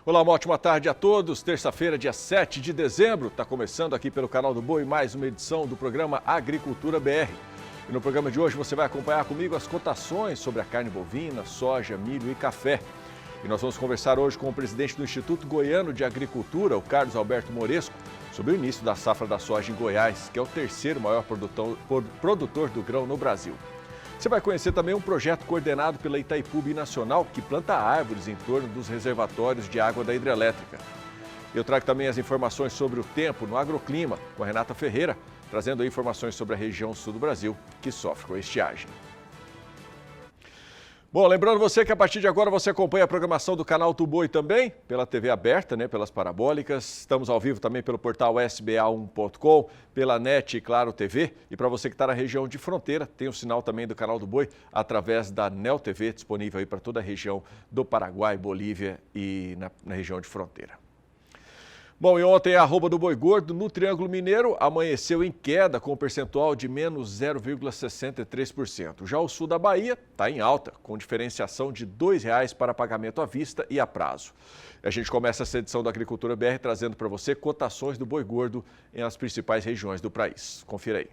Olá, uma ótima tarde a todos. Terça-feira, dia 7 de dezembro, está começando aqui pelo Canal do Boi mais uma edição do programa Agricultura BR. E no programa de hoje você vai acompanhar comigo as cotações sobre a carne bovina, soja, milho e café. E nós vamos conversar hoje com o presidente do Instituto Goiano de Agricultura, o Carlos Alberto Moresco, sobre o início da safra da soja em Goiás, que é o terceiro maior produtor do grão no Brasil. Você vai conhecer também um projeto coordenado pela Itaipu Binacional, que planta árvores em torno dos reservatórios de água da hidrelétrica. Eu trago também as informações sobre o tempo no agroclima, com a Renata Ferreira, trazendo informações sobre a região sul do Brasil, que sofre com a estiagem. Bom, lembrando você que a partir de agora você acompanha a programação do canal do Boi também, pela TV aberta, pelas parabólicas. Estamos ao vivo também pelo portal sba1.com, pela NET e Claro TV. E para você que está na região de fronteira, tem o sinal também do canal do Boi através da Neo TV, disponível aí para toda a região do Paraguai, Bolívia e na região de fronteira. Bom, e ontem a arroba do boi gordo no Triângulo Mineiro amanheceu em queda com um percentual de menos 0,63%. Já o sul da Bahia está em alta, com diferenciação de R$ 2,00 para pagamento à vista e a prazo. A gente começa essa edição da Agricultura BR trazendo para você cotações do boi gordo em as principais regiões do país. Confira aí.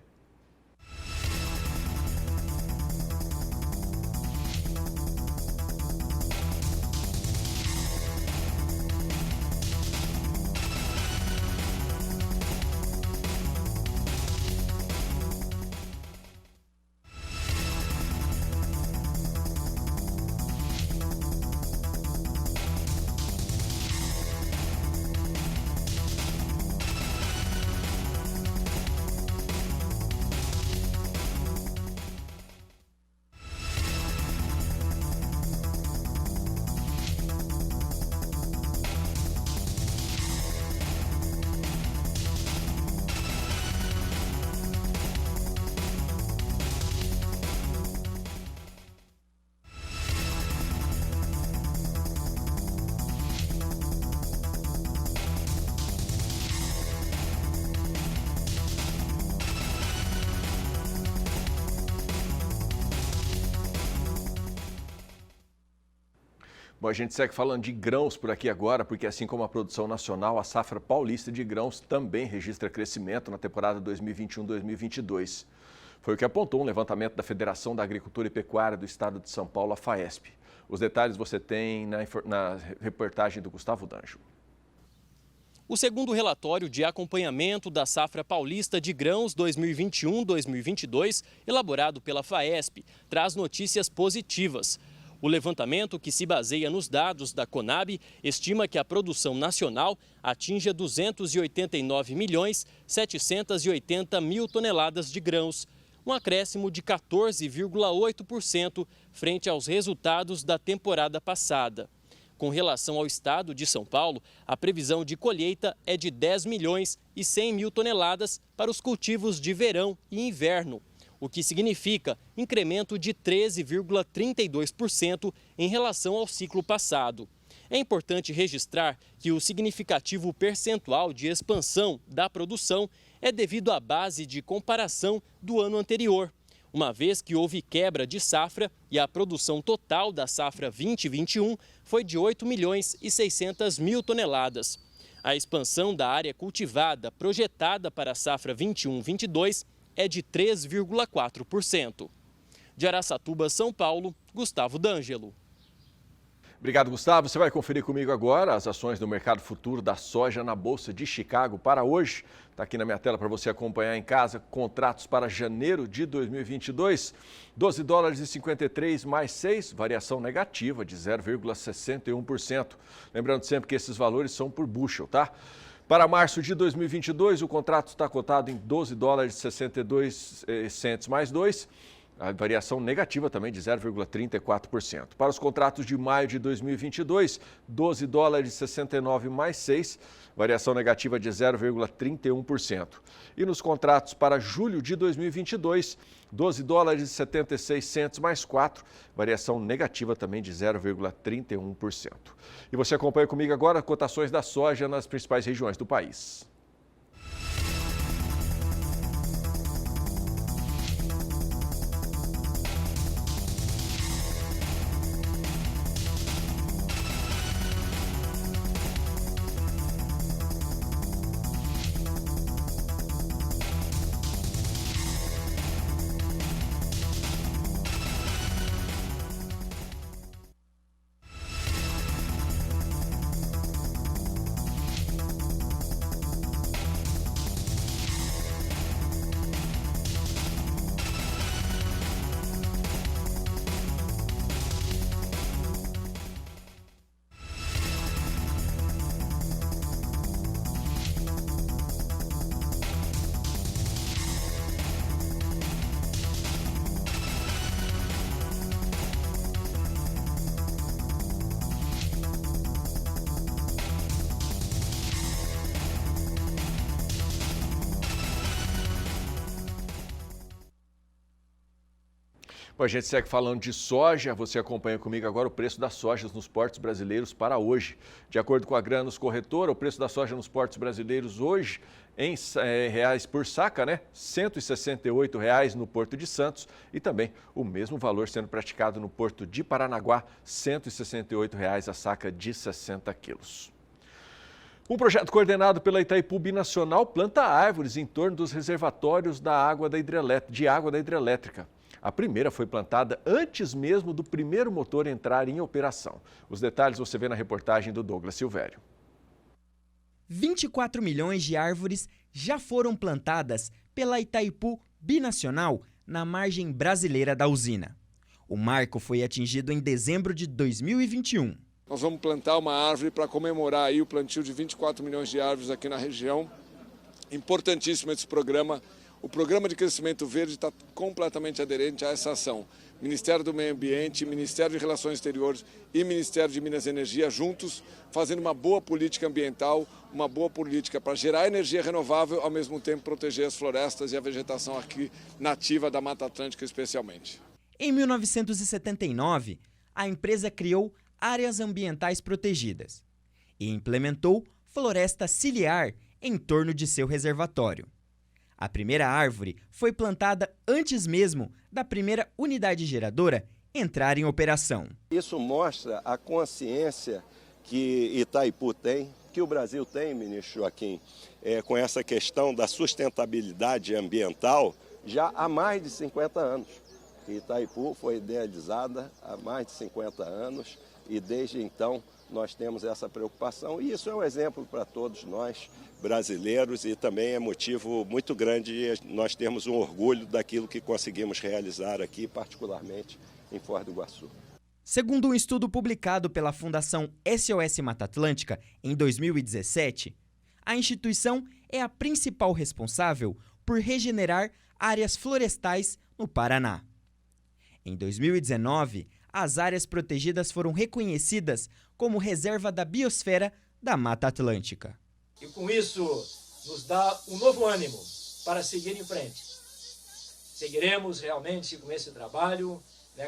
Bom, a gente segue falando de grãos por aqui agora, porque assim como a produção nacional, a safra paulista de grãos também registra crescimento na temporada 2021-2022. Foi o que apontou um levantamento da Federação da Agricultura e Pecuária do Estado de São Paulo, a FAESP. Os detalhes você tem na reportagem do Gustavo D'Angelo. O segundo relatório de acompanhamento da safra paulista de grãos 2021-2022, elaborado pela FAESP, traz notícias positivas. O levantamento, que se baseia nos dados da Conab, estima que a produção nacional atinja 289.780.000 toneladas de grãos, um acréscimo de 14,8% frente aos resultados da temporada passada. Com relação ao estado de São Paulo, a previsão de colheita é de 10.100.000 toneladas para os cultivos de verão e inverno, o que significa incremento de 13,32% em relação ao ciclo passado. É importante registrar que o significativo percentual de expansão da produção é devido à base de comparação do ano anterior, uma vez que houve quebra de safra e a produção total da safra 2021 foi de 8.600.000 toneladas. A expansão da área cultivada projetada para a safra 21-22 é de 3,4%. De Araçatuba, São Paulo, Gustavo D'Angelo. Obrigado, Gustavo. Você vai conferir comigo agora as ações do mercado futuro da soja na Bolsa de Chicago para hoje. Está aqui na minha tela para você acompanhar em casa. Contratos para janeiro de 2022, 12 dólares e 53 mais 6, variação negativa de 0,61%. Lembrando sempre que esses valores são por bushel, tá? Para março de 2022, o contrato está cotado em 12 dólares e 62 centos mais 2, a variação negativa também de 0,34%. Para os contratos de maio de 2022, 12 dólares e 69 mais 6, variação negativa de 0,31%. E nos contratos para julho de 2022, 12 dólares e 76 centos mais 4, variação negativa também de 0,31%. E você acompanha comigo agora cotações da soja nas principais regiões do país. Bom, a gente segue falando de soja. Você acompanha comigo agora o preço das sojas nos portos brasileiros para hoje. De acordo com a Grãos Corretora, o preço da soja nos portos brasileiros hoje em reais por saca, né? R$ 168 no Porto de Santos e também o mesmo valor sendo praticado no Porto de Paranaguá, R$ 168 a saca de 60 quilos. Um projeto coordenado pela Itaipu Binacional planta árvores em torno dos reservatórios de água da hidrelétrica. A primeira foi plantada antes mesmo do primeiro motor entrar em operação. Os detalhes você vê na reportagem do Douglas Silvério. 24 milhões de árvores já foram plantadas pela Itaipu Binacional na margem brasileira da usina. O marco foi atingido em dezembro de 2021. Nós vamos plantar uma árvore para comemorar aí o plantio de 24 milhões de árvores aqui na região. Importantíssimo esse programa. O Programa de Crescimento Verde está completamente aderente a essa ação. Ministério do Meio Ambiente, Ministério de Relações Exteriores e Ministério de Minas e Energia juntos, fazendo uma boa política ambiental, uma boa política para gerar energia renovável, ao mesmo tempo proteger as florestas e a vegetação aqui nativa da Mata Atlântica especialmente. Em 1979, a empresa criou áreas ambientais protegidas e implementou floresta ciliar em torno de seu reservatório. A primeira árvore foi plantada antes mesmo da primeira unidade geradora entrar em operação. Isso mostra a consciência que Itaipu tem, que o Brasil tem, ministro Joaquim, com essa questão da sustentabilidade ambiental já há mais de 50 anos. Itaipu foi idealizada há mais de 50 anos e desde então nós temos essa preocupação e isso é um exemplo para todos nós brasileiros e também é motivo muito grande de nós termos um orgulho daquilo que conseguimos realizar aqui, particularmente em Foz do Iguaçu. Segundo um estudo publicado pela Fundação SOS Mata Atlântica em 2017, a instituição é a principal responsável por regenerar áreas florestais no Paraná. Em 2019, as áreas protegidas foram reconhecidas como reserva da biosfera da Mata Atlântica. E com isso nos dá um novo ânimo para seguir em frente. Seguiremos realmente com esse trabalho,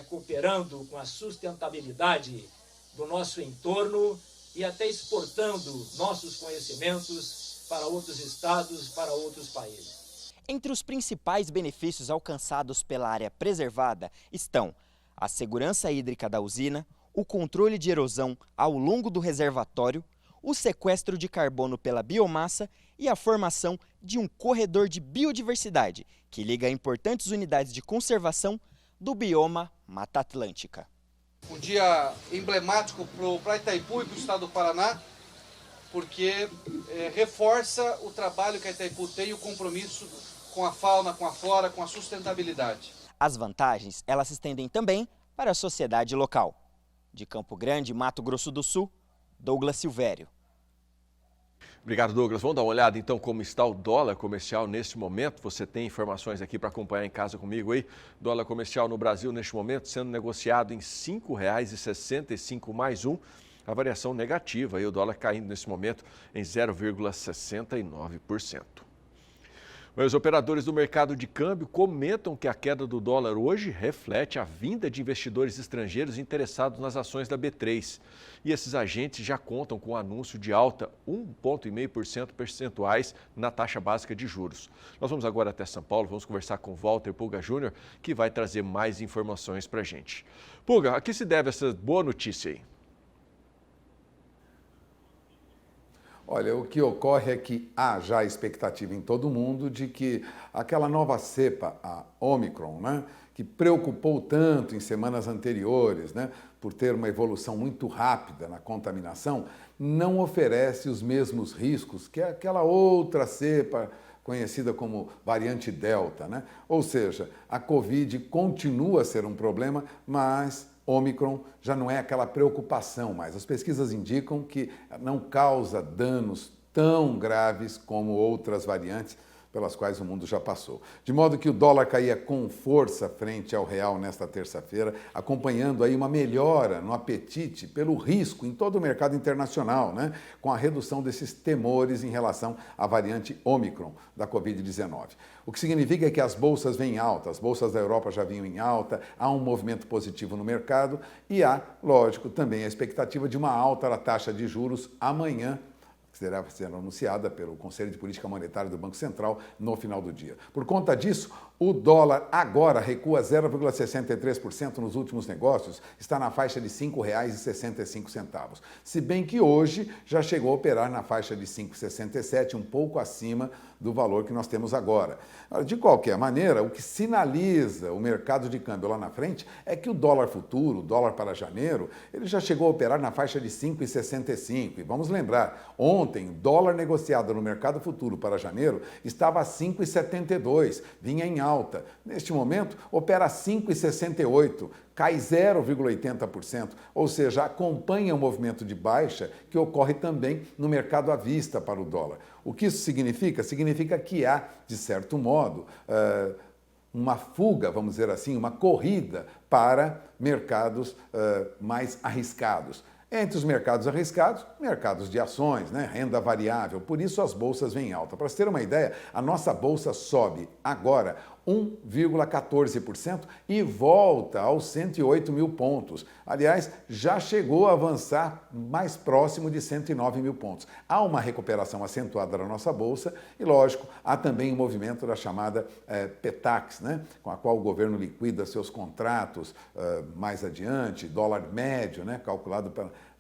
cooperando com a sustentabilidade do nosso entorno e até exportando nossos conhecimentos para outros estados, para outros países. Entre os principais benefícios alcançados pela área preservada estão a segurança hídrica da usina, o controle de erosão ao longo do reservatório, o sequestro de carbono pela biomassa e a formação de um corredor de biodiversidade que liga importantes unidades de conservação do bioma Mata Atlântica. Um dia emblemático para Itaipu e para o estado do Paraná, porque reforça o trabalho que a Itaipu tem e o compromisso com a fauna, com a flora, com a sustentabilidade. As vantagens, elas se estendem também para a sociedade local. De Campo Grande, Mato Grosso do Sul, Douglas Silvério. Obrigado, Douglas. Vamos dar uma olhada então como está o dólar comercial neste momento. Você tem informações aqui para acompanhar em casa comigo aí. Dólar comercial no Brasil neste momento sendo negociado em R$ 5,65 mais um. A variação negativa e o dólar caindo nesse momento em 0,69%. Os operadores do mercado de câmbio comentam que a queda do dólar hoje reflete a vinda de investidores estrangeiros interessados nas ações da B3. E esses agentes já contam com o anúncio de alta 1,5% percentuais na taxa básica de juros. Nós vamos agora até São Paulo, vamos conversar com Walter Pulga Júnior, que vai trazer mais informações para a gente. Pulga, a que se deve essa boa notícia aí? Olha, o que ocorre é que há já expectativa em todo mundo de que aquela nova cepa, a Omicron, que preocupou tanto em semanas anteriores, por ter uma evolução muito rápida na contaminação, não oferece os mesmos riscos que aquela outra cepa conhecida como variante Delta, Ou seja, a Covid continua a ser um problema, mas Omicron já não é aquela preocupação mais. As pesquisas indicam que não causa danos tão graves como outras variantes, pelas quais o mundo já passou. De modo que o dólar caía com força frente ao real nesta terça-feira, acompanhando aí uma melhora no apetite pelo risco em todo o mercado internacional, né? Com a redução desses temores em relação à variante Ômicron da Covid-19. O que significa que as bolsas vêm em alta, as bolsas da Europa já vinham em alta, há um movimento positivo no mercado e há, lógico, também a expectativa de uma alta da taxa de juros amanhã, que será anunciada pelo Conselho de Política Monetária do Banco Central no final do dia. Por conta disso, o dólar agora recua 0,63% nos últimos negócios, está na faixa de R$ 5,65, se bem que hoje já chegou a operar na faixa de R$ 5,67, um pouco acima do valor que nós temos agora. De qualquer maneira, o que sinaliza o mercado de câmbio lá na frente é que o dólar futuro, o dólar para janeiro, ele já chegou a operar na faixa de 5,65. E vamos lembrar, ontem, o dólar negociado no mercado futuro para janeiro estava a 5,72, vinha em alta. Neste momento, opera a 5,68, cai 0,80%, ou seja, acompanha o movimento de baixa que ocorre também no mercado à vista para o dólar. O que isso significa? Significa que há, de certo modo, uma fuga, vamos dizer assim, uma corrida para mercados mais arriscados. Entre os mercados arriscados, mercados de ações, né? Renda variável, por isso as bolsas vêm em alta. Para você ter uma ideia, a nossa bolsa sobe agora 1,14% e volta aos 108 mil pontos. Aliás, já chegou a avançar mais próximo de 109 mil pontos. Há uma recuperação acentuada da nossa bolsa e, lógico, há também o movimento da chamada PETAX, né? Com a qual o governo liquida seus contratos mais adiante, dólar médio, né? Calculado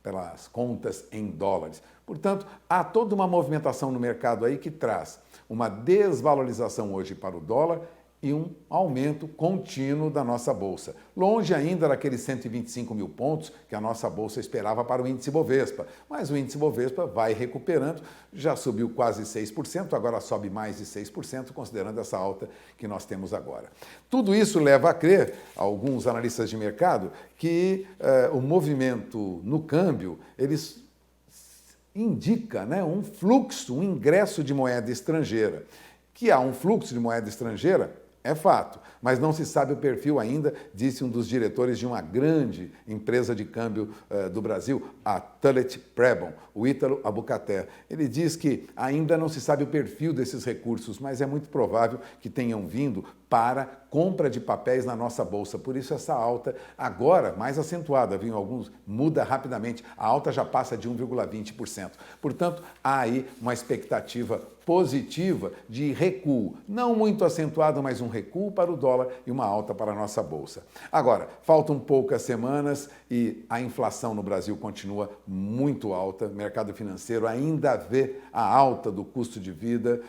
pelas contas em dólares. Portanto, há toda uma movimentação no mercado aí que traz uma desvalorização hoje para o dólar e um aumento contínuo da nossa bolsa. Longe ainda daqueles 125 mil pontos que a nossa bolsa esperava para o índice Bovespa. Mas o índice Bovespa vai recuperando, já subiu quase 6%, agora sobe mais de 6%, considerando essa alta que nós temos agora. Tudo isso leva a crer, alguns analistas de mercado, que o movimento no câmbio, eles indica, né, um fluxo, um ingresso de moeda estrangeira. Que há um fluxo de moeda estrangeira é fato, mas não se sabe o perfil ainda, disse um dos diretores de uma grande empresa de câmbio do Brasil, a Tullett Prebon, o Ítalo Abucater. Ele diz que ainda não se sabe o perfil desses recursos, mas é muito provável que tenham vindo para compra de papéis na nossa bolsa. Por isso essa alta agora mais acentuada, viu? Alguns muda rapidamente. A alta já passa de 1,20%. Portanto, há aí uma expectativa positiva de recuo, não muito acentuado, mas um recuo para o dólar e uma alta para a nossa bolsa. Agora, faltam poucas semanas e a inflação no Brasil continua muito alta. O mercado financeiro ainda vê a alta do custo de vida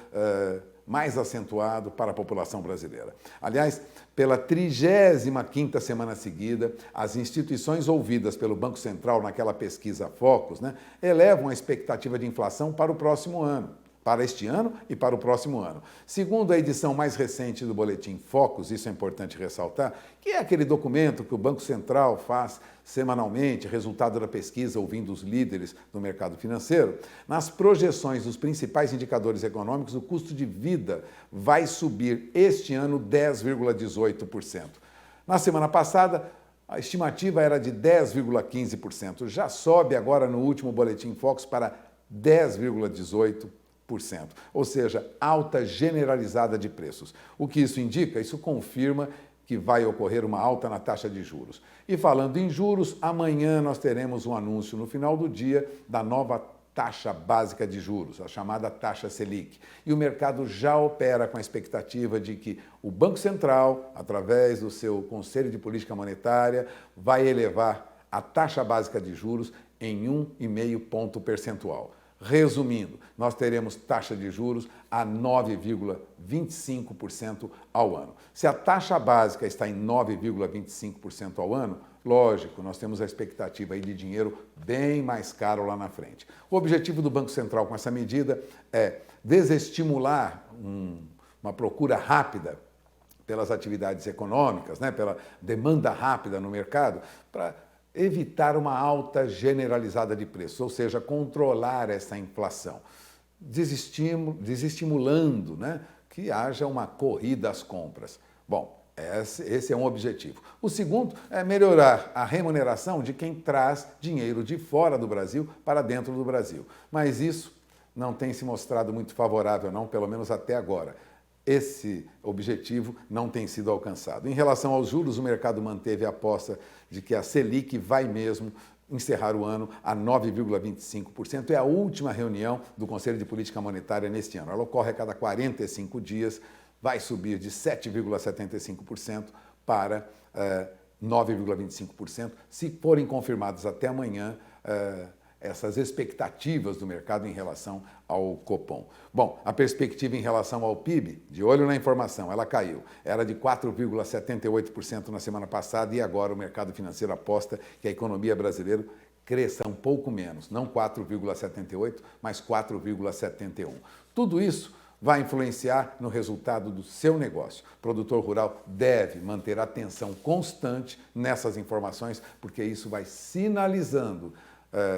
mais acentuado para a população brasileira. Aliás, pela 35ª semana seguida, as instituições ouvidas pelo Banco Central naquela pesquisa Focus, né, elevam a expectativa de inflação para o próximo ano, para este ano e para o próximo ano. Segundo a edição mais recente do boletim Focus, isso é importante ressaltar, que é aquele documento que o Banco Central faz semanalmente, resultado da pesquisa ouvindo os líderes do mercado financeiro, nas projeções dos principais indicadores econômicos, o custo de vida vai subir este ano 10,18%. Na semana passada, a estimativa era de 10,15%. Já sobe agora no último boletim Focus para 10,18%. Ou seja, alta generalizada de preços. O que isso indica? Isso confirma que vai ocorrer uma alta na taxa de juros. E falando em juros, amanhã nós teremos um anúncio no final do dia da nova taxa básica de juros, a chamada taxa Selic. E o mercado já opera com a expectativa de que o Banco Central, através do seu Conselho de Política Monetária, vai elevar a taxa básica de juros em 1,5 ponto percentual. Resumindo, nós teremos taxa de juros a 9,25% ao ano. Se a taxa básica está em 9,25% ao ano, lógico, nós temos a expectativa aí de dinheiro bem mais caro lá na frente. O objetivo do Banco Central com essa medida é desestimular uma procura rápida pelas atividades econômicas, né, pela demanda rápida no mercado, para evitar uma alta generalizada de preços, ou seja, controlar essa inflação, desestimulando, né, que haja uma corrida às compras. Bom, esse é um objetivo. O segundo é melhorar a remuneração de quem traz dinheiro de fora do Brasil para dentro do Brasil. Mas isso não tem se mostrado muito favorável, não, pelo menos até agora. Esse objetivo não tem sido alcançado. Em relação aos juros, o mercado manteve a aposta de que a Selic vai mesmo encerrar o ano a 9,25%. É a última reunião do Conselho de Política Monetária neste ano. Ela ocorre a cada 45 dias, vai subir de 7,75% para 9,25%, se forem confirmados até amanhã essas expectativas do mercado em relação ao Copom. Bom, a perspectiva em relação ao PIB, de olho na informação, ela caiu. Era de 4,78% na semana passada e agora o mercado financeiro aposta que a economia brasileira cresça um pouco menos, não 4,78%, mas 4,71%. Tudo isso vai influenciar no resultado do seu negócio. O produtor rural deve manter atenção constante nessas informações, porque isso vai sinalizando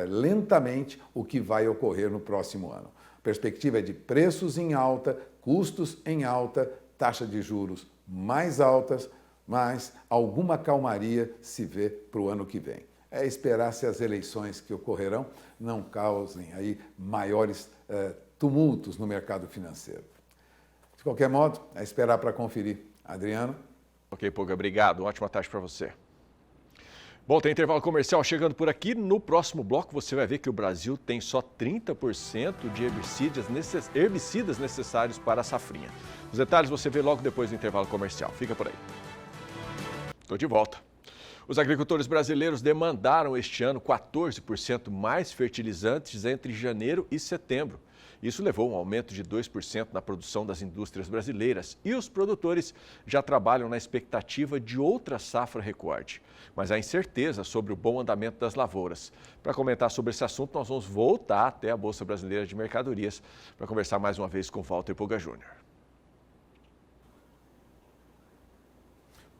lentamente o que vai ocorrer no próximo ano. A perspectiva é de preços em alta, custos em alta, taxa de juros mais altas, mas alguma calmaria se vê para o ano que vem. É esperar se as eleições que ocorrerão não causem aí maiores tumultos no mercado financeiro. De qualquer modo, é esperar para conferir. Adriano? Ok, Puga, obrigado. Ótima tarde para você. Bom, tem intervalo comercial chegando por aqui. No próximo bloco você vai ver que o Brasil tem só 30% de herbicidas necessários para a safrinha. Os detalhes você vê logo depois do intervalo comercial. Fica por aí. Estou de volta. Os agricultores brasileiros demandaram este ano 14% mais fertilizantes entre janeiro e setembro. Isso levou a um aumento de 2% na produção das indústrias brasileiras e os produtores já trabalham na expectativa de outra safra recorde. Mas há incerteza sobre o bom andamento das lavouras. Para comentar sobre esse assunto, nós vamos voltar até a Bolsa Brasileira de Mercadorias para conversar mais uma vez com Walter Puga Júnior.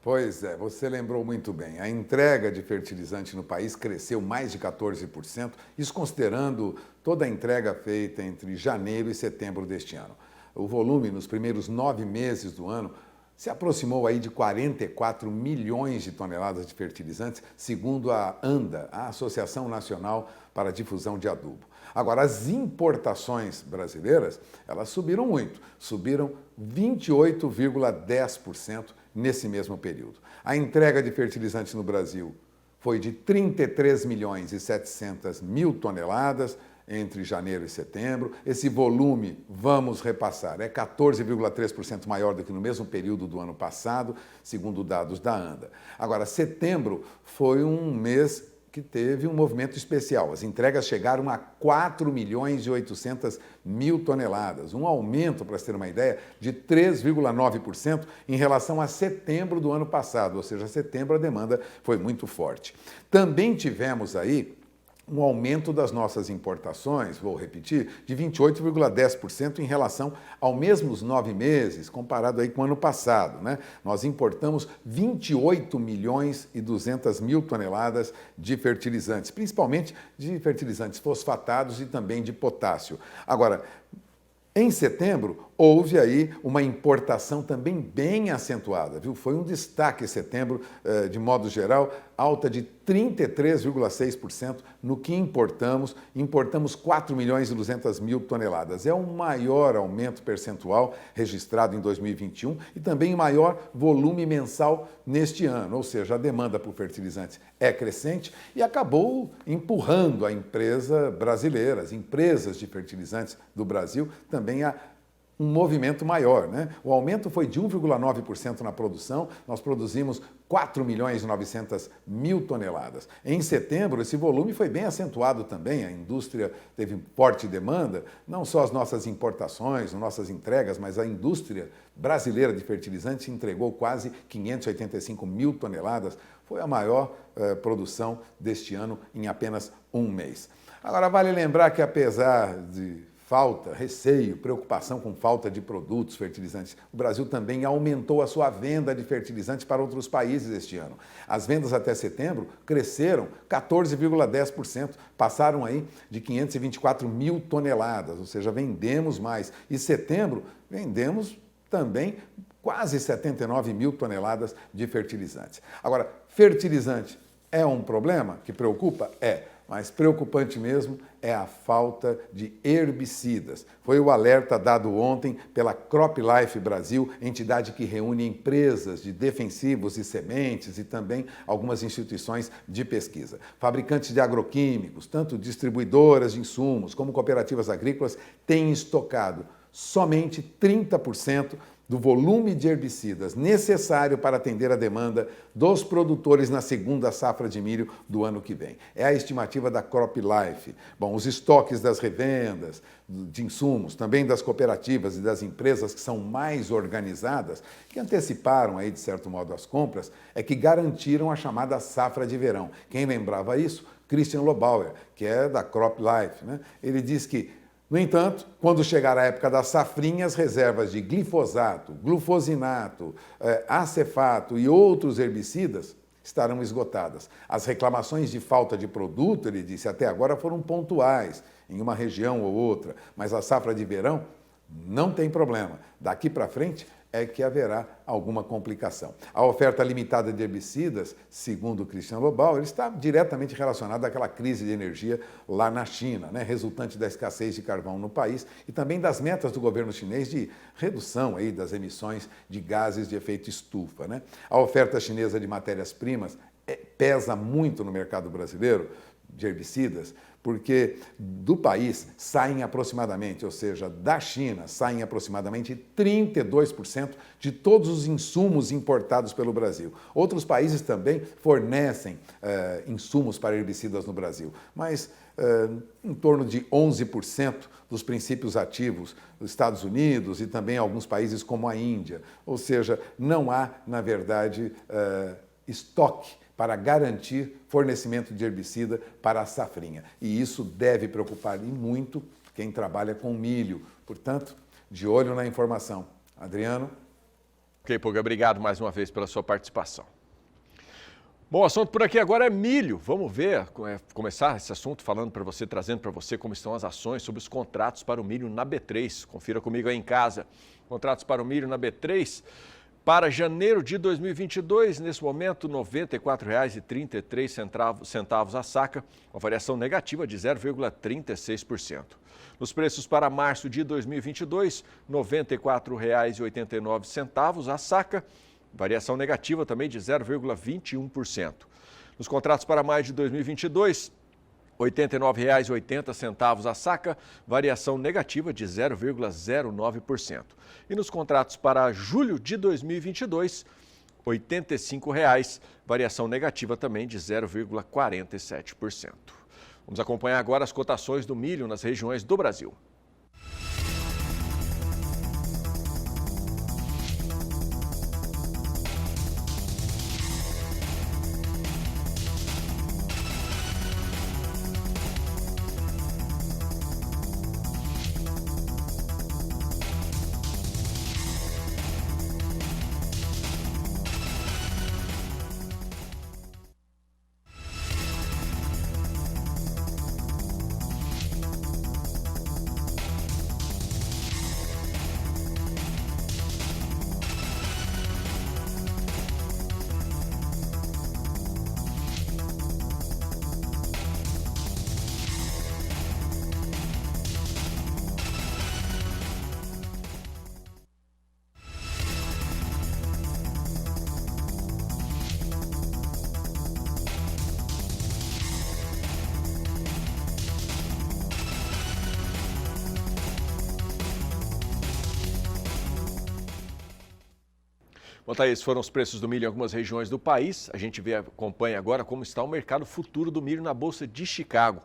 Pois é, você lembrou muito bem. A entrega de fertilizante no país cresceu mais de 14%, isso considerando toda a entrega feita entre janeiro e setembro deste ano. O volume nos primeiros 9 meses do ano se aproximou aí de 44 milhões de toneladas de fertilizantes, segundo a ANDA, a Associação Nacional para a Difusão de Adubo. Agora, as importações brasileiras, elas subiram muito, subiram 28,10% nesse mesmo período. A entrega de fertilizantes no Brasil foi de 33 milhões e 700 mil toneladas entre janeiro e setembro. Esse volume, vamos repassar, é 14,3% maior do que no mesmo período do ano passado, segundo dados da ANDA. Agora, setembro foi um mês que teve um movimento especial. As entregas chegaram a 4 milhões e 800 mil toneladas, um aumento, para se ter uma ideia, de 3,9% em relação a setembro do ano passado, ou seja, setembro a demanda foi muito forte. Também tivemos aí um aumento das nossas importações, vou repetir, de 28,10% em relação aos mesmos 9 meses, comparado aí com o ano passado, né? Nós importamos 28 milhões e 200 mil toneladas de fertilizantes, principalmente de fertilizantes fosfatados e também de potássio. Agora, em setembro, houve aí uma importação também bem acentuada, viu? Foi um destaque em setembro, de modo geral, alta de 33,6% no que importamos. Importamos 4 milhões e 200 mil toneladas. É o maior aumento percentual registrado em 2021 e também o maior volume mensal neste ano. Ou seja, a demanda por fertilizantes é crescente e acabou empurrando a empresa brasileira, as empresas de fertilizantes do Brasil, também a um movimento maior, né? O aumento foi de 1,9% na produção, nós produzimos 4 milhões e 900 mil toneladas. Em setembro, esse volume foi bem acentuado também, a indústria teve forte demanda, não só as nossas importações, as nossas entregas, mas a indústria brasileira de fertilizantes entregou quase 585 mil toneladas, foi a maior produção deste ano em apenas um mês. Agora, vale lembrar que apesar de falta, receio, preocupação com falta de produtos fertilizantes, o Brasil também aumentou a sua venda de fertilizantes para outros países este ano. As vendas até setembro cresceram 14,10%, passaram aí de 524 mil toneladas, ou seja, vendemos mais. E setembro, vendemos também quase 79 mil toneladas de fertilizantes. Agora, fertilizante é um problema que preocupa? É, mas preocupante mesmo é a falta de herbicidas. Foi o alerta dado ontem pela CropLife Brasil, entidade que reúne empresas de defensivos e sementes e também algumas instituições de pesquisa. Fabricantes de agroquímicos, tanto distribuidoras de insumos como cooperativas agrícolas, têm estocado somente 30% do volume de herbicidas necessário para atender a demanda dos produtores na segunda safra de milho do ano que vem. É a estimativa da CropLife. Bom, os estoques das revendas de insumos, também das cooperativas e das empresas que são mais organizadas, que anteciparam aí, de certo modo, as compras, é que garantiram a chamada safra de verão. Quem lembrava isso? Christian Lobauer, que é da CropLife, né? Ele diz que, no entanto, quando chegar a época da safrinha, as reservas de glifosato, glufosinato, acefato e outros herbicidas estarão esgotadas. As reclamações de falta de produto, ele disse, até agora foram pontuais, em uma região ou outra, mas a safra de verão não tem problema. Daqui para frente é que haverá alguma complicação. A oferta limitada de herbicidas, segundo o Christian Lobauer, está diretamente relacionada àquela crise de energia lá na China, né, resultante da escassez de carvão no país e também das metas do governo chinês de redução aí das emissões de gases de efeito estufa, né? A oferta chinesa de matérias-primas pesa muito no mercado brasileiro de herbicidas, porque do país saem aproximadamente, ou seja, da China, saem aproximadamente 32% de todos os insumos importados pelo Brasil. Outros países também fornecem insumos para herbicidas no Brasil, mas em torno de 11% dos princípios ativos dos Estados Unidos e também alguns países como a Índia. Ou seja, não há, na verdade, estoque para garantir fornecimento de herbicida para a safrinha. E isso deve preocupar e muito quem trabalha com milho. Portanto, de olho na informação. Adriano? Ok, Puga, obrigado mais uma vez pela sua participação. Bom, o assunto por aqui agora é milho. Vamos ver, começar esse assunto falando para você, trazendo para você como estão as ações sobre os contratos para o milho na B3. Confira comigo aí em casa. Contratos para o milho na B3. Para janeiro de 2022, nesse momento, R$ 94,33 a saca, uma variação negativa de 0,36%. Nos preços para março de 2022, R$ 94,89 a saca, variação negativa também de 0,21%. Nos contratos para maio de 2022, R$ 89,80 a saca, variação negativa de 0,09%. E nos contratos para julho de 2022, R$ 85,00, variação negativa também de 0,47%. Vamos acompanhar agora as cotações do milho nas regiões do Brasil. Bom, Thaís, foram os preços do milho em algumas regiões do país. A gente acompanha agora como está o mercado futuro do milho na Bolsa de Chicago.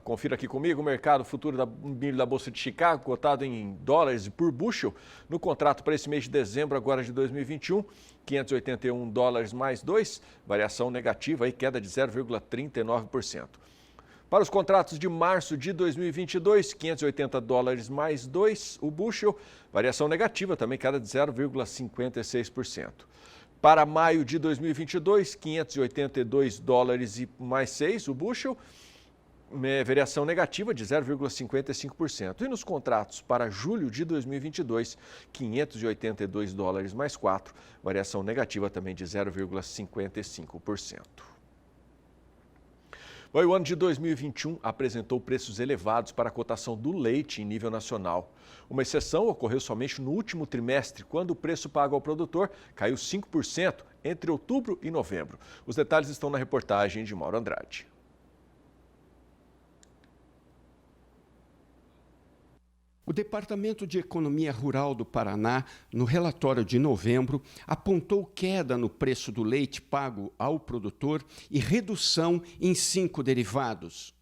Confira aqui comigo o mercado futuro do milho da Bolsa de Chicago, cotado em dólares por bushel, no contrato para esse mês de dezembro agora de 2021, 581 dólares mais 2, variação negativa, aí, queda de 0,39%. Para os contratos de março de 2022, 580 dólares mais 2 o bushel, variação negativa também, queda de 0,56%. Para maio de 2022, 582 dólares e mais 6 o bushel, variação negativa de 0,55%. E nos contratos para julho de 2022, 582 dólares mais 4, variação negativa também de 0,55%. O ano de 2021 apresentou preços elevados para a cotação do leite em nível nacional. Uma exceção ocorreu somente no último trimestre, quando o preço pago ao produtor caiu 5% entre outubro e novembro. Os detalhes estão na reportagem de Mauro Andrade. O Departamento de Economia Rural do Paraná, no relatório de novembro, apontou queda no preço do leite pago ao produtor e redução em 5 derivados.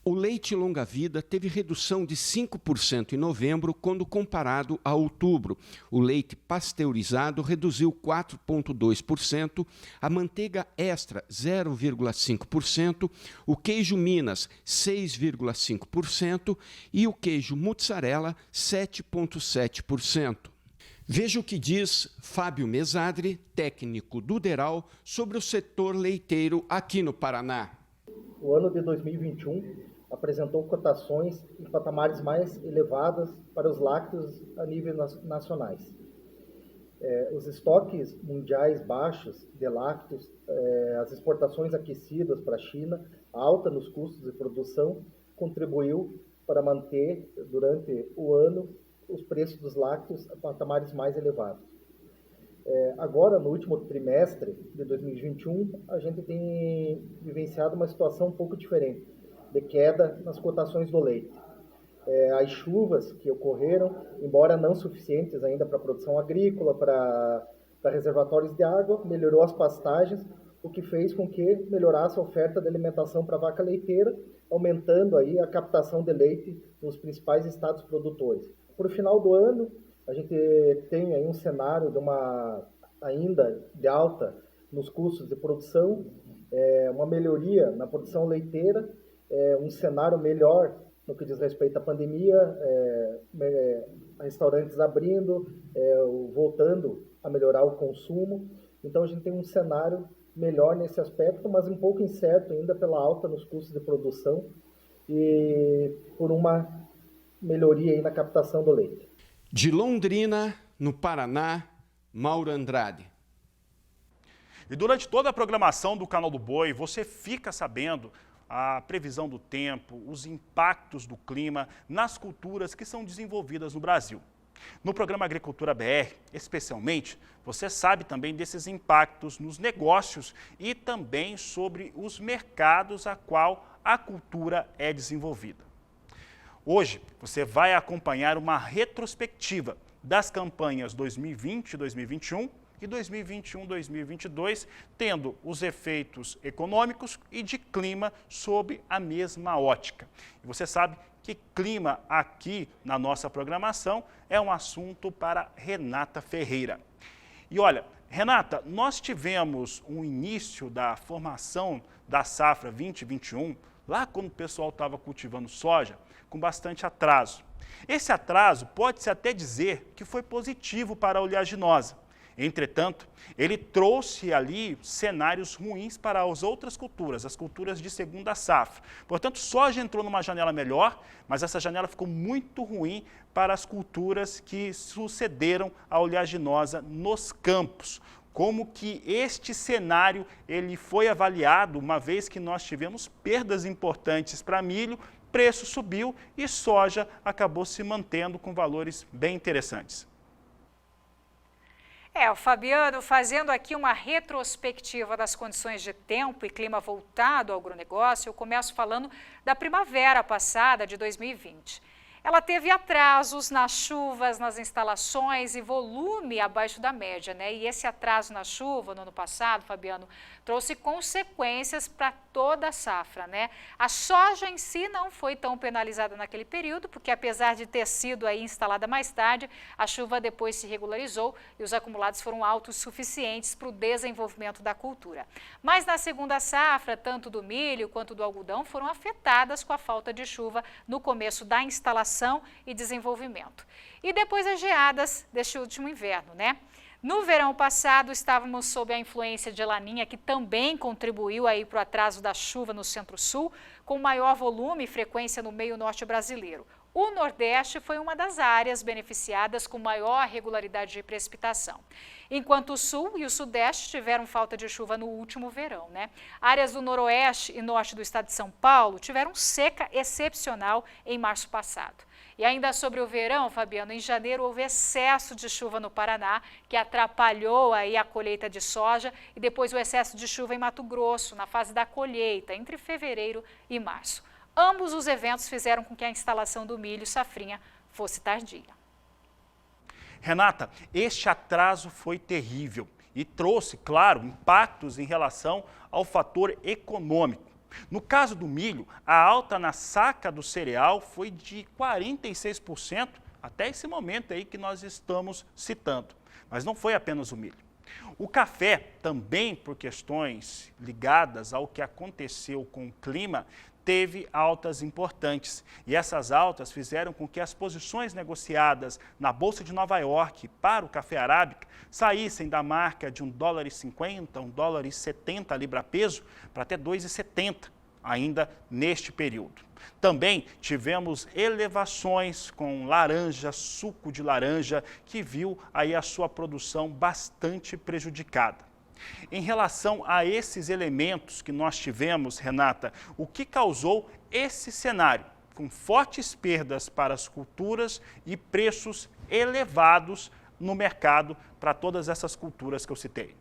O leite longa-vida teve redução de 5% em novembro, quando comparado a outubro. O leite pasteurizado reduziu 4,2%, a manteiga extra 0,5%, o queijo Minas 6,5% e o queijo mussarela 7,7%. Veja o que diz Fábio Mesadri, técnico do DERAL, sobre o setor leiteiro aqui no Paraná. O ano de 2021 apresentou cotações em patamares mais elevados para os lácteos a níveis nacionais. Os estoques mundiais baixos de lácteos, as exportações aquecidas para a China, a alta nos custos de produção, contribuiu para manter, durante o ano, os preços dos lácteos a patamares mais elevados. Agora, no último trimestre de 2021, a gente tem vivenciado uma situação um pouco diferente, de queda nas cotações do leite. As chuvas que ocorreram, embora não suficientes ainda para a produção agrícola, para reservatórios de água, melhorou as pastagens, o que fez com que melhorasse a oferta de alimentação para a vaca leiteira, aumentando aí a captação de leite nos principais estados produtores. Para o final do ano, a gente tem aí um cenário ainda de alta nos custos de produção, uma melhoria na produção leiteira, um cenário melhor no que diz respeito à pandemia, restaurantes abrindo, voltando a melhorar o consumo. Então a gente tem um cenário melhor nesse aspecto, mas um pouco incerto ainda pela alta nos custos de produção e por uma melhoria aí na captação do leite. De Londrina, no Paraná, Mauro Andrade. E durante toda a programação do Canal do Boi, você fica sabendo a previsão do tempo, os impactos do clima nas culturas que são desenvolvidas no Brasil. No programa Agricultura BR, especialmente, você sabe também desses impactos nos negócios e também sobre os mercados a qual a cultura é desenvolvida. Hoje, você vai acompanhar uma retrospectiva das campanhas 2020 e 2021 e 2021-2022, tendo os efeitos econômicos e de clima sob a mesma ótica. E você sabe que clima aqui na nossa programação é um assunto para Renata Ferreira. E olha, Renata, nós tivemos um início da formação da safra 2021, lá quando o pessoal estava cultivando soja, com bastante atraso. Esse atraso pode-se até dizer que foi positivo para a oleaginosa. Entretanto, ele trouxe ali cenários ruins para as outras culturas, as culturas de segunda safra. Portanto, soja entrou numa janela melhor, mas essa janela ficou muito ruim para as culturas que sucederam a oleaginosa nos campos. Como que este cenário ele foi avaliado, uma vez que nós tivemos perdas importantes para milho, preço subiu e soja acabou se mantendo com valores bem interessantes. O Fabiano, fazendo aqui uma retrospectiva das condições de tempo e clima voltado ao agronegócio, eu começo falando da primavera passada de 2020. Ela teve atrasos nas chuvas, nas instalações e volume abaixo da média, né? E esse atraso na chuva no ano passado, Fabiano, trouxe consequências para toda a safra, né? A soja em si não foi tão penalizada naquele período, porque apesar de ter sido aí instalada mais tarde, a chuva depois se regularizou e os acumulados foram altos suficientes para o desenvolvimento da cultura. Mas na segunda safra, tanto do milho quanto do algodão foram afetadas com a falta de chuva no começo da instalação e desenvolvimento. E depois as geadas deste último inverno, né? No verão passado, estávamos sob a influência de Laninha, que também contribuiu aí para o atraso da chuva no Centro-Sul, com maior volume e frequência no meio norte brasileiro. O Nordeste foi uma das áreas beneficiadas com maior regularidade de precipitação, enquanto o Sul e o Sudeste tiveram falta de chuva no último verão, né? Áreas do Noroeste e Norte do estado de São Paulo tiveram seca excepcional em março passado. E ainda sobre o verão, Fabiano, em janeiro houve excesso de chuva no Paraná, que atrapalhou aí a colheita de soja, e depois o excesso de chuva em Mato Grosso, na fase da colheita, entre fevereiro e março. Ambos os eventos fizeram com que a instalação do milho safrinha fosse tardia. Renata, este atraso foi terrível e trouxe, claro, impactos em relação ao fator econômico. No caso do milho, a alta na saca do cereal foi de 46% até esse momento aí que nós estamos citando. Mas não foi apenas o milho. O café, também por questões ligadas ao que aconteceu com o clima, teve altas importantes. E essas altas fizeram com que as posições negociadas na Bolsa de Nova York para o café arábica saíssem da marca de $1,50, $1,70 libra-peso para até $2,70 ainda neste período. Também tivemos elevações com laranja, suco de laranja, que viu aí a sua produção bastante prejudicada. Em relação a esses elementos que nós tivemos, Renata, o que causou esse cenário, com fortes perdas para as culturas e preços elevados no mercado para todas essas culturas que eu citei?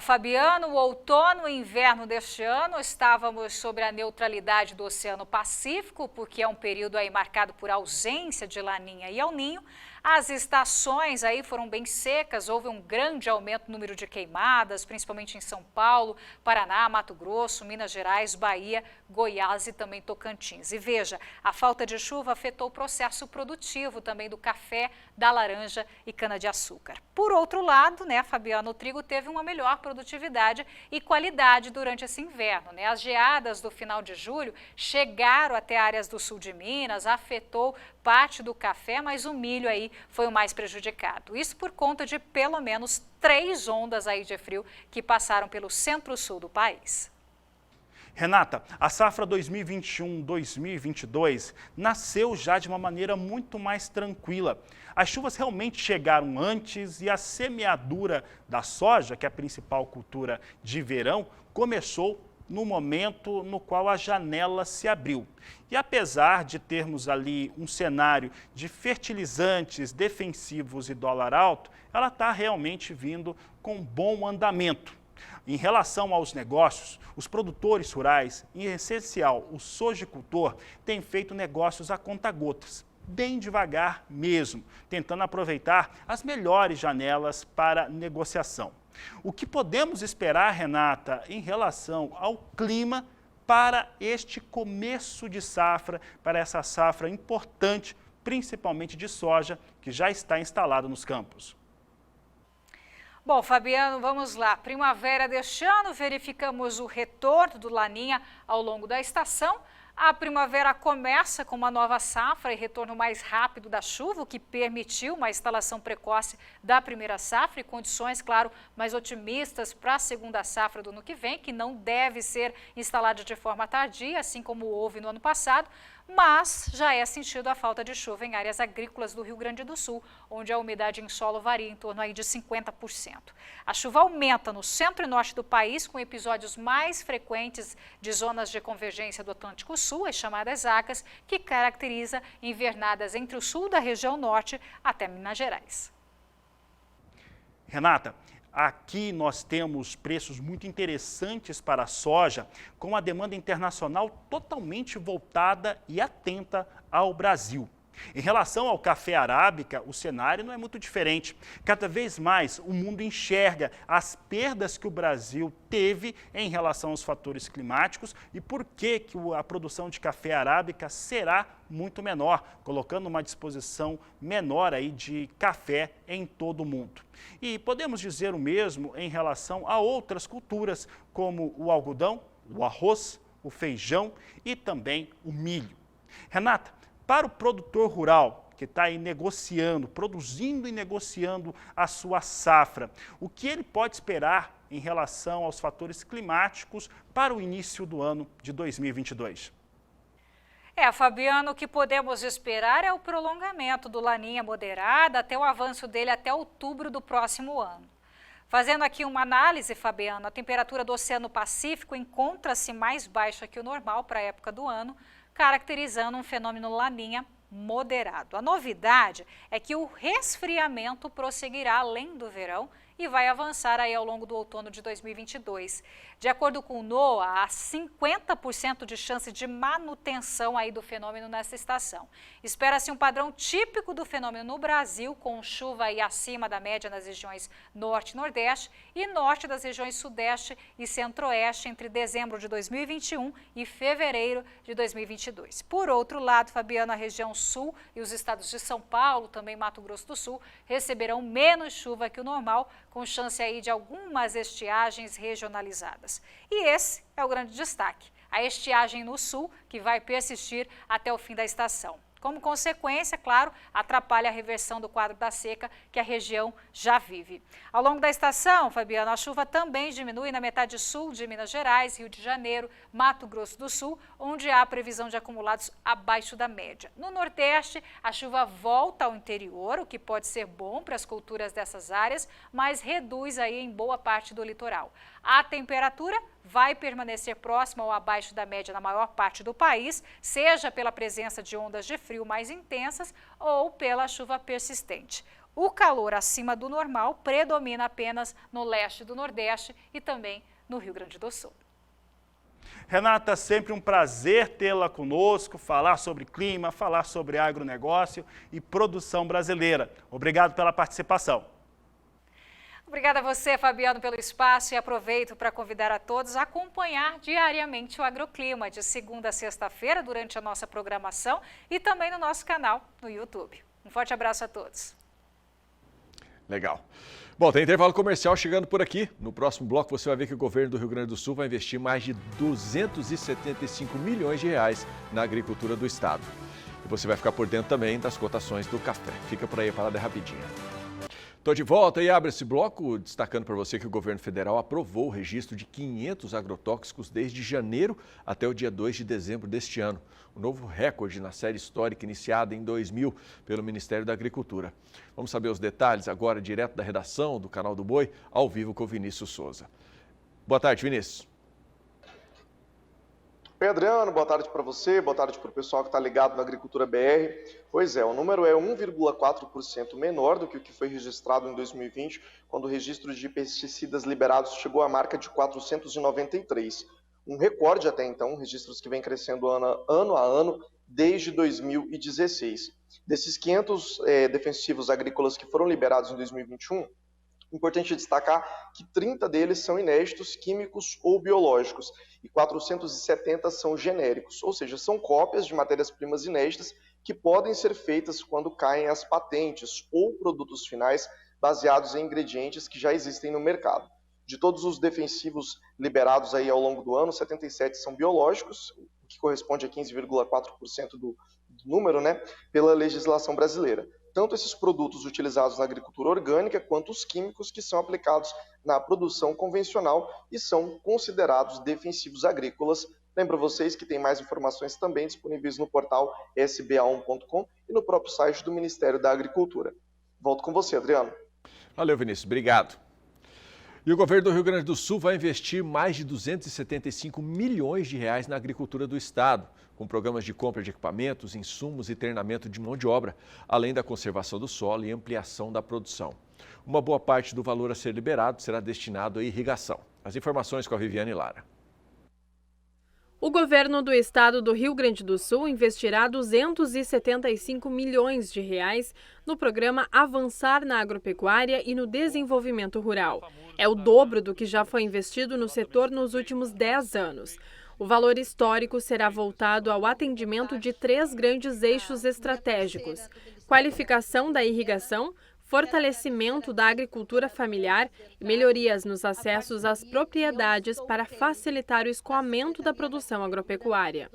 Fabiano, o outono e inverno deste ano estávamos sobre a neutralidade do Oceano Pacífico, porque é um período aí marcado por ausência de Laninha e El Ninho. As estações aí foram bem secas, houve um grande aumento no número de queimadas, principalmente em São Paulo, Paraná, Mato Grosso, Minas Gerais, Bahia, Goiás e também Tocantins. E veja, a falta de chuva afetou o processo produtivo também do café, da laranja e cana-de-açúcar. Por outro lado, Fabiano, o trigo teve uma melhor produtividade e qualidade durante esse inverno. As geadas do final de julho chegaram até áreas do sul de Minas, afetou parte do café, mas o milho aí foi o mais prejudicado. Isso por conta de pelo menos 3 ondas aí de frio que passaram pelo centro-sul do país. Renata, a safra 2021-2022 nasceu já de uma maneira muito mais tranquila. As chuvas realmente chegaram antes e a semeadura da soja, que é a principal cultura de verão, começou no momento no qual a janela se abriu. E apesar de termos ali um cenário de fertilizantes defensivos e dólar alto, ela está realmente vindo com bom andamento. Em relação aos negócios, os produtores rurais, em essencial o sojicultor, têm feito negócios a conta-gotas, bem devagar mesmo, tentando aproveitar as melhores janelas para negociação. O que podemos esperar, Renata, em relação ao clima para este começo de safra, para essa safra importante, principalmente de soja, que já está instalada nos campos? Bom, Fabiano, vamos lá. Primavera deste ano, verificamos o retorno do Laninha ao longo da estação. A primavera começa com uma nova safra e retorno mais rápido da chuva, o que permitiu uma instalação precoce da primeira safra e condições, claro, mais otimistas para a segunda safra do ano que vem, que não deve ser instalada de forma tardia, assim como houve no ano passado, mas já é sentido a falta de chuva em áreas agrícolas do Rio Grande do Sul, onde a umidade em solo varia em torno aí de 50%. A chuva aumenta no centro e norte do país, com episódios mais frequentes de zonas de convergência do Atlântico Sul, as chamadas ACAS, que caracteriza invernadas entre o sul da região norte até Minas Gerais. Renata, aqui nós temos preços muito interessantes para a soja, com a demanda internacional totalmente voltada e atenta ao Brasil. Em relação ao café arábica, o cenário não é muito diferente. Cada vez mais o mundo enxerga as perdas que o Brasil teve em relação aos fatores climáticos e por que a produção de café arábica será muito menor, colocando uma disposição menor aí de café em todo o mundo. E podemos dizer o mesmo em relação a outras culturas, como o algodão, o arroz, o feijão e também o milho. Renata, para o produtor rural que está aí negociando, produzindo e negociando a sua safra. O que ele pode esperar em relação aos fatores climáticos para o início do ano de 2022? Fabiano, o que podemos esperar é o prolongamento do Laninha moderada até o avanço dele até outubro do próximo ano. Fazendo aqui uma análise, Fabiano, a temperatura do Oceano Pacífico encontra-se mais baixa que o normal para a época do ano, caracterizando um fenômeno Laninha moderado. A novidade é que o resfriamento prosseguirá além do verão e vai avançar aí ao longo do outono de 2022. De acordo com o NOAA, há 50% de chance de manutenção aí do fenômeno nessa estação. Espera-se um padrão típico do fenômeno no Brasil, com chuva aí acima da média nas regiões norte e nordeste e norte das regiões sudeste e centro-oeste entre dezembro de 2021 e fevereiro de 2022. Por outro lado, Fabiano, a região sul e os estados de São Paulo, também Mato Grosso do Sul, receberão menos chuva que o normal, com chance aí de algumas estiagens regionalizadas. E esse é o grande destaque, a estiagem no sul, que vai persistir até o fim da estação. Como consequência, claro, atrapalha a reversão do quadro da seca que a região já vive. Ao longo da estação, Fabiano, a chuva também diminui na metade sul de Minas Gerais, Rio de Janeiro, Mato Grosso do Sul, onde há previsão de acumulados abaixo da média. No Nordeste, a chuva volta ao interior, o que pode ser bom para as culturas dessas áreas, mas reduz aí em boa parte do litoral. A temperatura vai permanecer próxima ou abaixo da média na maior parte do país, seja pela presença de ondas de frio mais intensas ou pela chuva persistente. O calor acima do normal predomina apenas no leste do Nordeste e também no Rio Grande do Sul. Renata, sempre um prazer tê-la conosco, falar sobre clima, falar sobre agronegócio e produção brasileira. Obrigado pela participação. Obrigada a você, Fabiano, pelo espaço e aproveito para convidar a todos a acompanhar diariamente o Agroclima, de segunda a sexta-feira, durante a nossa programação e também no nosso canal no YouTube. Um forte abraço a todos. Legal. Bom, tem intervalo comercial chegando por aqui. No próximo bloco você vai ver que o governo do Rio Grande do Sul vai investir mais de 275 milhões de reais na agricultura do estado. E você vai ficar por dentro também das cotações do café. Fica por aí, a parada é rapidinha. Estou de volta e abre esse bloco destacando para você que o governo federal aprovou o registro de 500 agrotóxicos desde janeiro até o dia 2 de dezembro deste ano. Um novo recorde na série histórica iniciada em 2000 pelo Ministério da Agricultura. Vamos saber os detalhes agora direto da redação do Canal do Boi, ao vivo com o Vinícius Souza. Boa tarde, Vinícius. Oi, Adriano, boa tarde para você, boa tarde para o pessoal que está ligado na Agricultura BR. Pois é, o número é 1,4% menor do que o que foi registrado em 2020, quando o registro de pesticidas liberados chegou à marca de 493. Um recorde até então, registros que vem crescendo ano a ano desde 2016. Desses 500 defensivos agrícolas que foram liberados em 2021, importante destacar que 30 deles são inéditos, químicos ou biológicos, e 470 são genéricos, ou seja, são cópias de matérias-primas inéditas que podem ser feitas quando caem as patentes ou produtos finais baseados em ingredientes que já existem no mercado. De todos os defensivos liberados aí ao longo do ano, 77 são biológicos, o que corresponde a 15,4% do número, pela legislação brasileira. Tanto esses produtos utilizados na agricultura orgânica, quanto os químicos que são aplicados na produção convencional e são considerados defensivos agrícolas. Lembro vocês que tem mais informações também disponíveis no portal sba1.com e no próprio site do Ministério da Agricultura. Volto com você, Adriano. Valeu, Vinícius. Obrigado. E o governo do Rio Grande do Sul vai investir mais de 275 milhões de reais na agricultura do estado, com programas de compra de equipamentos, insumos e treinamento de mão de obra, além da conservação do solo e ampliação da produção. Uma boa parte do valor a ser liberado será destinado à irrigação. As informações com a Viviane Lara. O governo do estado do Rio Grande do Sul investirá 275 milhões de reais no programa Avançar na Agropecuária e no Desenvolvimento Rural. É o dobro do que já foi investido no setor nos últimos 10 anos. O valor histórico será voltado ao atendimento de 3 grandes eixos estratégicos: qualificação da irrigação, fortalecimento da agricultura familiar e melhorias nos acessos às propriedades para facilitar o escoamento da produção agropecuária.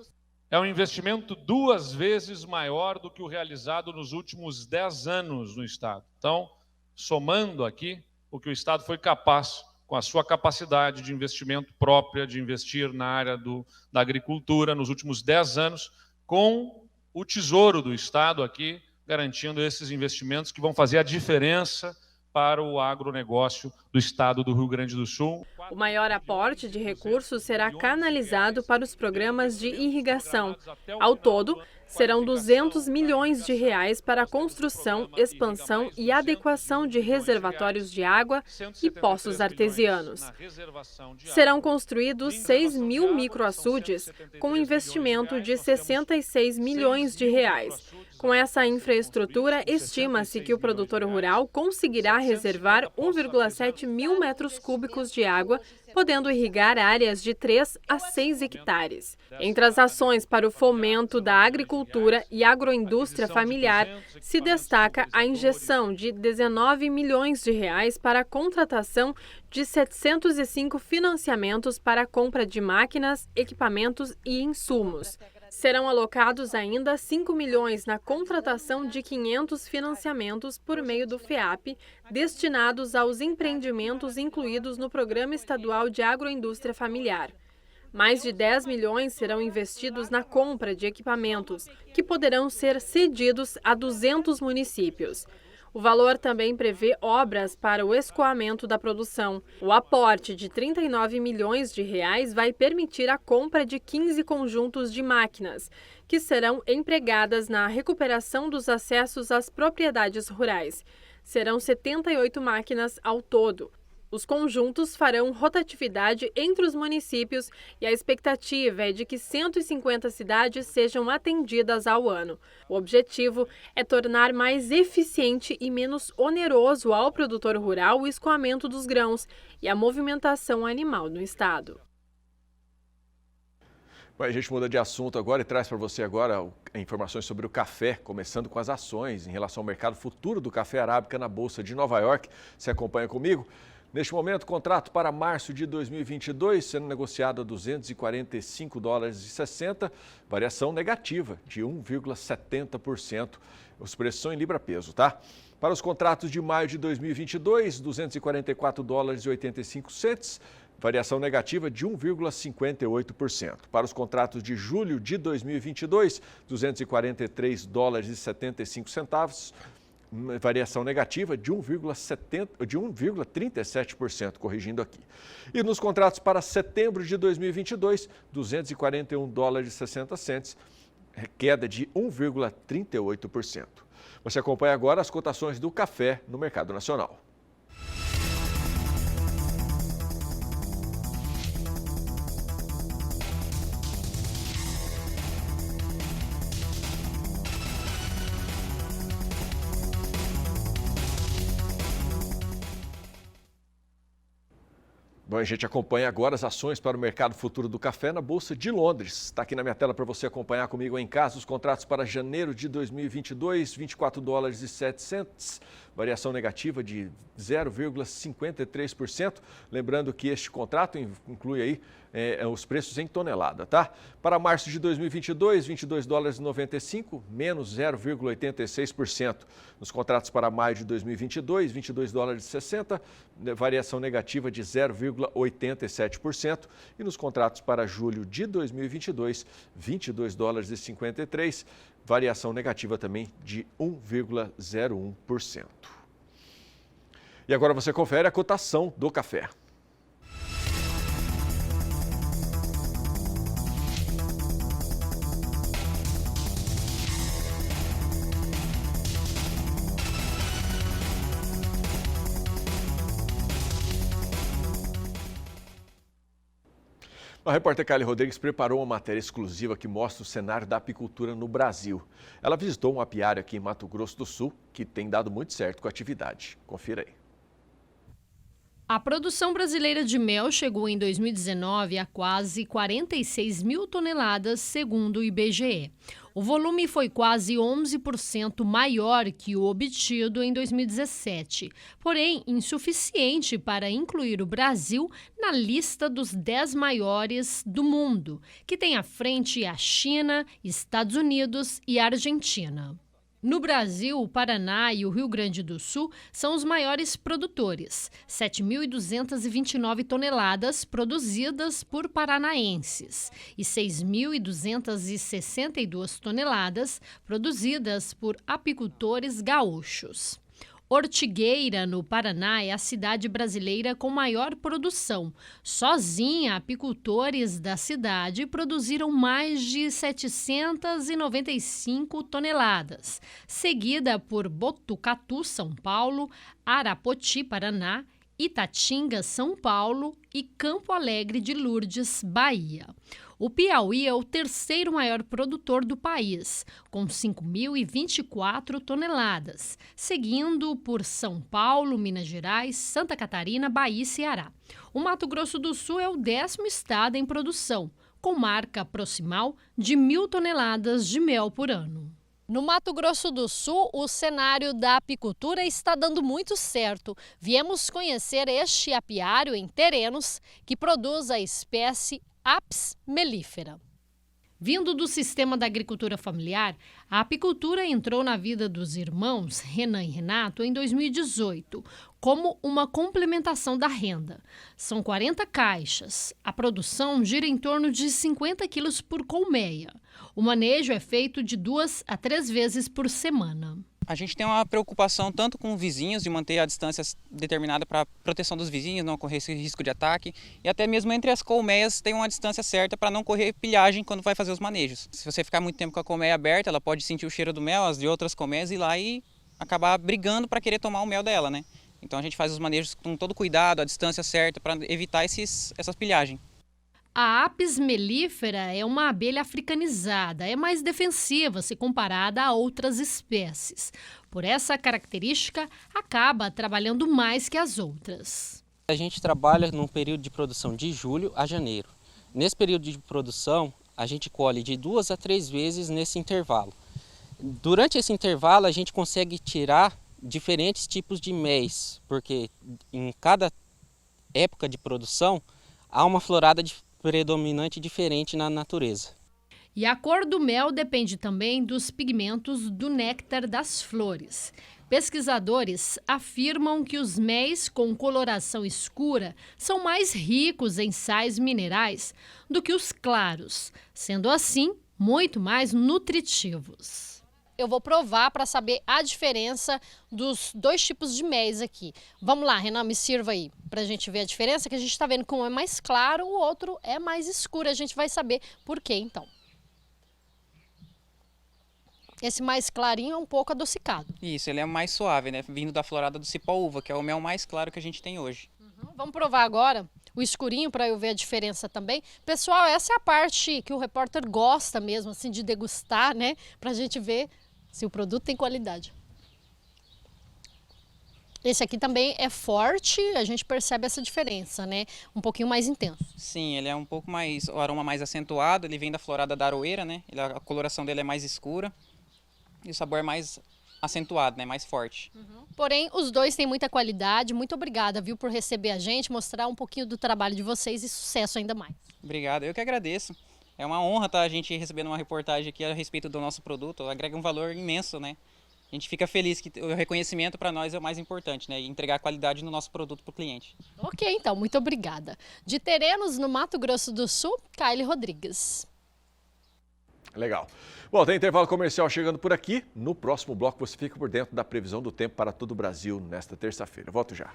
É um investimento 2 vezes maior do que o realizado nos últimos 10 anos no Estado. Então, somando aqui, o que o Estado foi capaz, com a sua capacidade de investimento própria, de investir na área da agricultura nos últimos 10 anos, com o Tesouro do Estado aqui, garantindo esses investimentos que vão fazer a diferença para o agronegócio do Estado do Rio Grande do Sul. O maior aporte de recursos será canalizado para os programas de irrigação. Ao todo, serão 200 milhões de reais para a construção, expansão e adequação de reservatórios de água e poços artesianos. Serão construídos 6 mil microaçudes, com investimento de 66 milhões de reais. Com essa infraestrutura, estima-se que o produtor rural conseguirá reservar 1,7 mil metros cúbicos de água, podendo irrigar áreas de 3 a 6 hectares. Entre as ações para o fomento da agricultura e agroindústria familiar, se destaca a injeção de 19 milhões de reais para a contratação de 705 financiamentos para a compra de máquinas, equipamentos e insumos. Serão alocados ainda 5 milhões na contratação de 500 financiamentos por meio do FEAP, destinados aos empreendimentos incluídos no Programa Estadual de Agroindústria Familiar. Mais de 10 milhões serão investidos na compra de equipamentos, que poderão ser cedidos a 200 municípios. O valor também prevê obras para o escoamento da produção. O aporte de 39 milhões de reais vai permitir a compra de 15 conjuntos de máquinas, que serão empregadas na recuperação dos acessos às propriedades rurais. Serão 78 máquinas ao todo. Os conjuntos farão rotatividade entre os municípios e a expectativa é de que 150 cidades sejam atendidas ao ano. O objetivo é tornar mais eficiente e menos oneroso ao produtor rural o escoamento dos grãos e a movimentação animal no estado. Bom, a gente muda de assunto agora e traz para você agora informações sobre o café, começando com as ações em relação ao mercado futuro do café arábica na Bolsa de Nova York. Você acompanha comigo? Neste momento, contrato para março de 2022 sendo negociado a $245,60, variação negativa de 1,70%. Os preços são em libra-peso, tá? Para os contratos de maio de 2022, $244,85, variação negativa de 1,58%. Para os contratos de julho de 2022, $243,75, variação negativa de 1,37%, corrigindo aqui. E nos contratos para setembro de 2022, $241,60, queda de 1,38%. Você acompanha agora as cotações do café no mercado nacional. Bom, a gente acompanha agora as ações para o mercado futuro do café na Bolsa de Londres. Está aqui na minha tela para você acompanhar comigo em casa os contratos para janeiro de 2022, $24,07, variação negativa de 0,53%. Lembrando que este contrato inclui aí os preços em tonelada, tá? Para março de 2022, $22,95, menos 0,86%. Nos contratos para maio de 2022, $22,60, variação negativa de 0,87%. E nos contratos para julho de 2022, $22,53, variação negativa também de 1,01%. E agora você confere a cotação do café. A repórter Kylie Rodrigues preparou uma matéria exclusiva que mostra o cenário da apicultura no Brasil. Ela visitou um apiário aqui em Mato Grosso do Sul que tem dado muito certo com a atividade. Confira aí. A produção brasileira de mel chegou em 2019 a quase 46 mil toneladas, segundo o IBGE. O volume foi quase 11% maior que o obtido em 2017, porém insuficiente para incluir o Brasil na lista dos 10 maiores do mundo, que tem à frente a China, Estados Unidos e a Argentina. No Brasil, o Paraná e o Rio Grande do Sul são os maiores produtores, 7.229 toneladas produzidas por paranaenses e 6.262 toneladas produzidas por apicultores gaúchos. Ortigueira, no Paraná, é a cidade brasileira com maior produção. Sozinha, apicultores da cidade produziram mais de 795 toneladas, seguida por Botucatu, São Paulo, Arapoti, Paraná, Itatinga, São Paulo e Campo Alegre de Lourdes, Bahia. O Piauí é o terceiro maior produtor do país, com 5.024 toneladas, seguindo por São Paulo, Minas Gerais, Santa Catarina, Bahia e Ceará. O Mato Grosso do Sul é o 10º estado em produção, com marca proximal de 1.000 toneladas de mel por ano. No Mato Grosso do Sul, o cenário da apicultura está dando muito certo. Viemos conhecer este apiário em Terenos, que produz a espécie Apis mellifera. Vindo do sistema da agricultura familiar, a apicultura entrou na vida dos irmãos Renan e Renato em 2018, como uma complementação da renda. São 40 caixas. A produção gira em torno de 50 quilos por colmeia. O manejo é feito de 2 a 3 vezes por semana. A gente tem uma preocupação tanto com vizinhos, de manter a distância determinada para a proteção dos vizinhos, não correr esse risco de ataque, e até mesmo entre as colmeias tem uma distância certa para não correr pilhagem quando vai fazer os manejos. Se você ficar muito tempo com a colmeia aberta, ela pode sentir o cheiro do mel, as de outras colmeias, e ir lá e acabar brigando para querer tomar o mel dela, né? Então a gente faz os manejos com todo cuidado, a distância certa, para evitar essa pilhagem. A Apis mellifera é uma abelha africanizada, é mais defensiva se comparada a outras espécies. Por essa característica, acaba trabalhando mais que as outras. A gente trabalha num período de produção de julho a janeiro. Nesse período de produção, a gente colhe de 2 a 3 vezes nesse intervalo. Durante esse intervalo, a gente consegue tirar diferentes tipos de méis, porque em cada época de produção, há uma florada predominante diferente na natureza. E a cor do mel depende também dos pigmentos do néctar das flores. Pesquisadores afirmam que os méis com coloração escura são mais ricos em sais minerais do que os claros, sendo assim muito mais nutritivos. Eu vou provar para saber a diferença dos 2 tipos de méis aqui. Vamos lá, Renan, me sirva aí para a gente ver a diferença, que a gente está vendo que um é mais claro, o outro é mais escuro. A gente vai saber por quê, então. Esse mais clarinho é um pouco adocicado. Isso, ele é mais suave, né? Vindo da florada do cipó-uva, que é o mel mais claro que a gente tem hoje. Vamos provar agora o escurinho para eu ver a diferença também. Pessoal, essa é a parte que o repórter gosta mesmo, assim, de degustar, né? Para a gente ver se o produto tem qualidade. Esse aqui também é forte, a gente percebe essa diferença, né? Um pouquinho mais intenso. Sim, ele é um pouco mais, o aroma mais acentuado, ele vem da florada da aroeira, né? A coloração dele é mais escura e o sabor é mais acentuado, né? Mais forte. Porém, os dois têm muita qualidade. Muito obrigada, viu, por receber a gente, mostrar um pouquinho do trabalho de vocês e sucesso ainda mais. Obrigado, eu que agradeço. É uma honra a gente recebendo uma reportagem aqui a respeito do nosso produto, agrega um valor imenso, né? A gente fica feliz que o reconhecimento para nós é o mais importante, né? E entregar qualidade no nosso produto para o cliente. Ok, então, muito obrigada. De Terenos, no Mato Grosso do Sul, Kaile Rodrigues. Legal. Bom, tem intervalo comercial chegando por aqui. No próximo bloco você fica por dentro da previsão do tempo para todo o Brasil nesta terça-feira. Volto já.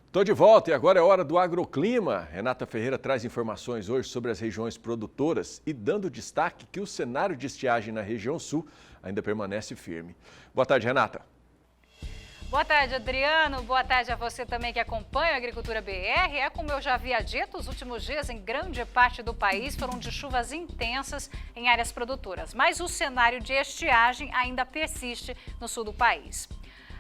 Estou de volta e agora é hora do agroclima. Renata Ferreira traz informações hoje sobre as regiões produtoras e dando destaque que o cenário de estiagem na região sul ainda permanece firme. Boa tarde, Renata. Boa tarde, Adriano. Boa tarde a você também que acompanha a Agricultura BR. É como eu já havia dito, os últimos dias em grande parte do país foram de chuvas intensas em áreas produtoras. Mas o cenário de estiagem ainda persiste no sul do país.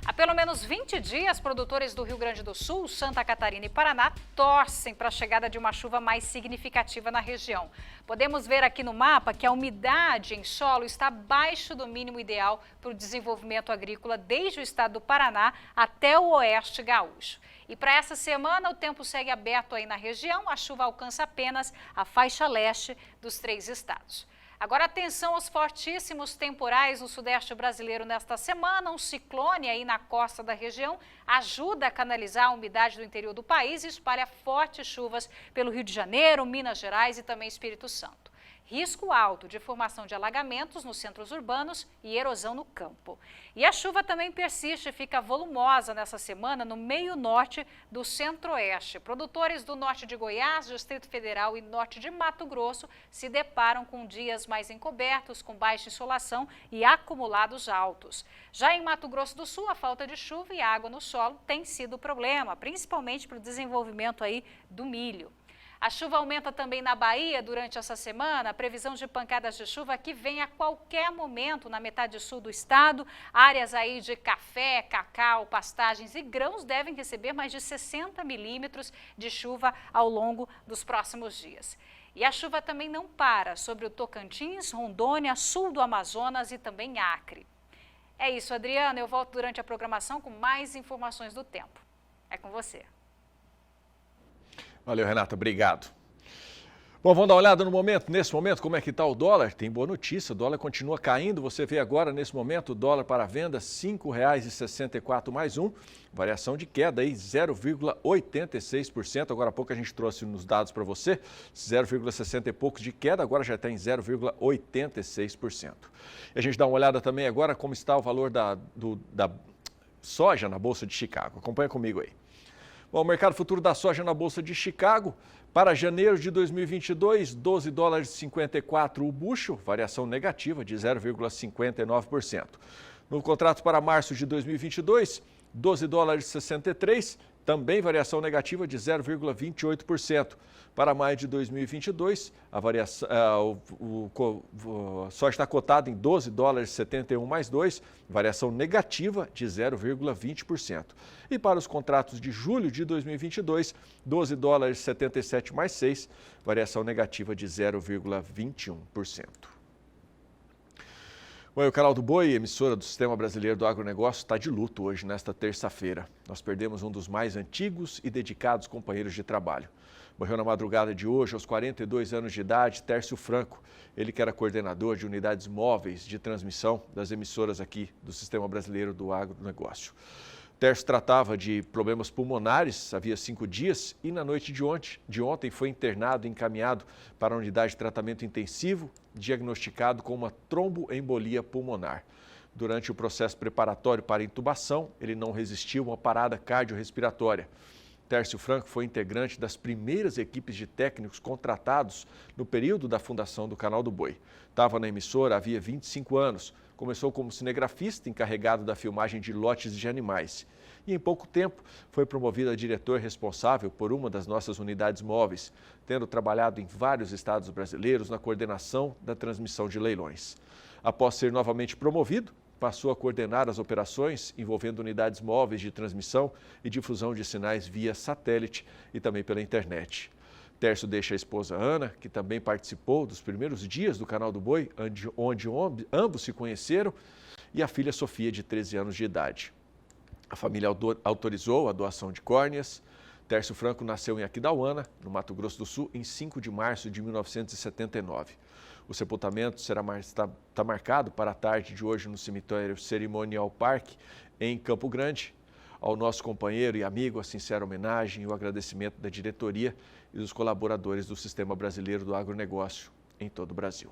Há pelo menos 20 dias, produtores do Rio Grande do Sul, Santa Catarina e Paraná torcem para a chegada de uma chuva mais significativa na região. Podemos ver aqui no mapa que a umidade em solo está abaixo do mínimo ideal para o desenvolvimento agrícola desde o estado do Paraná até o oeste gaúcho. E para essa semana, o tempo segue aberto aí na região, a chuva alcança apenas a faixa leste dos 3 estados. Agora, atenção aos fortíssimos temporais no sudeste brasileiro nesta semana. Um ciclone aí na costa da região ajuda a canalizar a umidade do interior do país e espalha fortes chuvas pelo Rio de Janeiro, Minas Gerais e também Espírito Santo. Risco alto de formação de alagamentos nos centros urbanos e erosão no campo. E a chuva também persiste e fica volumosa nessa semana no meio norte do centro-oeste. Produtores do norte de Goiás, Distrito Federal e norte de Mato Grosso se deparam com dias mais encobertos, com baixa insolação e acumulados altos. Já em Mato Grosso do Sul, a falta de chuva e água no solo tem sido problema, principalmente para o desenvolvimento aí do milho. A chuva aumenta também na Bahia durante essa semana. A previsão de pancadas de chuva que vem a qualquer momento na metade sul do estado. Áreas aí de café, cacau, pastagens e grãos devem receber mais de 60 milímetros de chuva ao longo dos próximos dias. E a chuva também não para sobre o Tocantins, Rondônia, sul do Amazonas e também Acre. É isso, Adriana. Eu volto durante a programação com mais informações do tempo. É com você. Valeu, Renata, obrigado. Bom, vamos dar uma olhada no momento. Nesse momento, como é que está o dólar? Tem boa notícia, o dólar continua caindo. Você vê agora, nesse momento, o dólar para venda, R$ 5,64 mais um. Variação de queda aí, 0,86%. Agora há pouco a gente trouxe nos dados para você, 0,60 e poucos de queda, agora já está em 0,86%. E a gente dá uma olhada também agora como está o valor da soja na Bolsa de Chicago. Acompanha comigo aí. Bom, o mercado futuro da soja na Bolsa de Chicago, para janeiro de 2022, 12 dólares e 54 o bushel, variação negativa de 0,59%. No contrato para março de 2022, 12 dólares e 63, também variação negativa de 0,28%. Para maio de 2022, a soja está cotada em 12 dólares e 71 mais 2, variação negativa de 0,20%. E para os contratos de julho de 2022, 12 dólares e 77 mais 6, variação negativa de 0,21%. Bom, o Canal do Boi, emissora do Sistema Brasileiro do Agronegócio, está de luto hoje, nesta terça-feira. Nós perdemos um dos mais antigos e dedicados companheiros de trabalho. Morreu na madrugada de hoje, aos 42 anos de idade, Tércio Franco. Ele que era coordenador de unidades móveis de transmissão das emissoras aqui do Sistema Brasileiro do Agronegócio. Tércio tratava de problemas pulmonares havia 5 dias e na noite de ontem foi internado e encaminhado para a unidade de tratamento intensivo, diagnosticado com uma tromboembolia pulmonar. Durante o processo preparatório para a intubação, ele não resistiu a uma parada cardiorrespiratória. Tércio Franco foi integrante das primeiras equipes de técnicos contratados no período da fundação do Canal do Boi. Estava na emissora havia 25 anos. Começou como cinegrafista encarregado da filmagem de lotes de animais. E em pouco tempo foi promovido a diretor responsável por uma das nossas unidades móveis, tendo trabalhado em vários estados brasileiros na coordenação da transmissão de leilões. Após ser novamente promovido, passou a coordenar as operações envolvendo unidades móveis de transmissão e difusão de sinais via satélite e também pela internet. Tércio deixa a esposa Ana, que também participou dos primeiros dias do Canal do Boi, onde ambos se conheceram, e a filha Sofia, de 13 anos de idade. A família autorizou a doação de córneas. Tércio Franco nasceu em Aquidauana, no Mato Grosso do Sul, em 5 de março de 1979. O sepultamento está marcado para a tarde de hoje no cemitério Cerimonial Park, em Campo Grande. Ao nosso companheiro e amigo, a sincera homenagem e o agradecimento da diretoria e dos colaboradores do Sistema Brasileiro do Agronegócio em todo o Brasil.